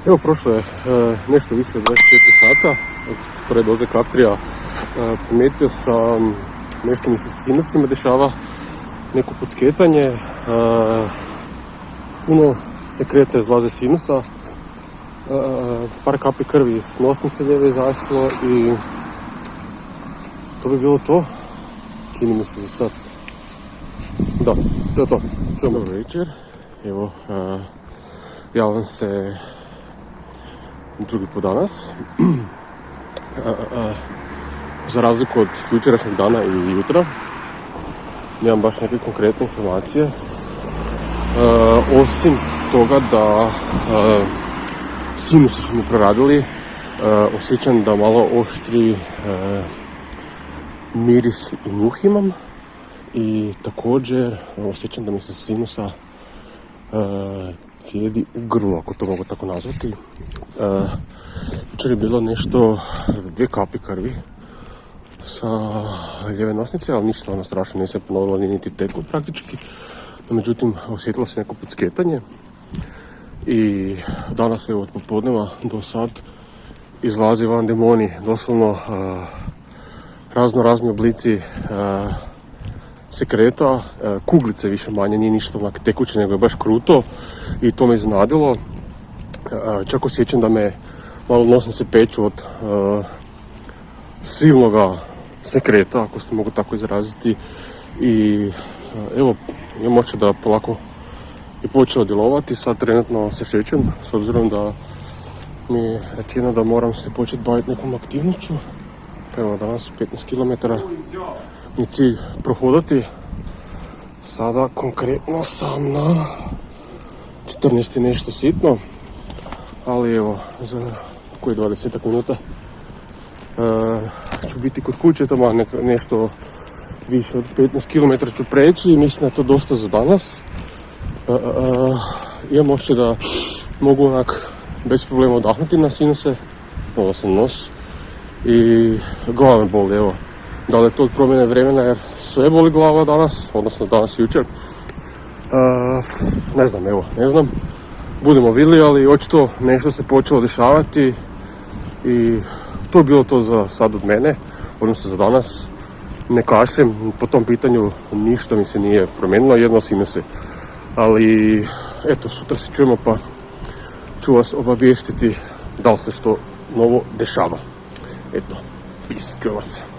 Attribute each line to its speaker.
Speaker 1: Evo, prošlo je nešto više od 24 sata od prve doze Kaftrija. Primijetio sam nešto mi se s sinusima dešava, neko pucketanje, puno sekreta izlaze sinusa, par kapi krvi iz nosnice lijeve izašlo i to bi bilo to, čini mi se za sad. Da, to je to. Čujemo za večer. Evo, javljam se drugi put danas. Za razliku od jučerašnjeg dana i jutra, nemam baš neke konkretne informacije. Osim toga da sinusi su mi proradili, osjećam da malo oštri miris i njuh imam i također osjećam da mi se sinusa cijedi u grlu, ako to mogu tako nazvati. Jučer je bilo nešto, 2 kapi krvi sa lijeve nosnice, ali ništa ono strašno nije se ponovilo, nije niti teklo praktički. Međutim, osjetilo se neko pucketanje i danas je od popodneva do sad izlazi van demoni, doslovno razni oblici sekreta, kuglice više manje, nije ništa onak tekuće, nego je baš kruto i to me iznadilo. Čak osjećam da me malo nosnice peču od silnoga sekreta, ako se mogu tako izraziti. I evo, imam oči da polako je počeo djelovati, sad trenutno se šećem, s obzirom da mi je rečeno da moram se početi baviti nekom aktivnošću. Evo, danas 15 km mi cilj prohodati. Sada konkretno sam na 14 nešto sitno, ali evo, za koji 20 minuta ću biti kod kuće, tamo nešto više od 15 km ću preći i mislim da je to dosta za danas. Imam ošće da mogu onak bez problema odahnuti na sinuse, odnosno nos, i glava me boli, evo. Da li je to od promjene vremena jer sve boli glava danas, odnosno danas i jučer. Ne znam. Budemo vidjeli, ali očito nešto se počelo dešavati i to je bilo to za sad od mene, odnosno za danas. Ne kašljem, po tom pitanju ništa mi se nije promijenilo, jedno sinuse. Ali eto, sutra se čujemo pa ću vas obavijestiti da li se što novo dešava. Eto, čujemo se.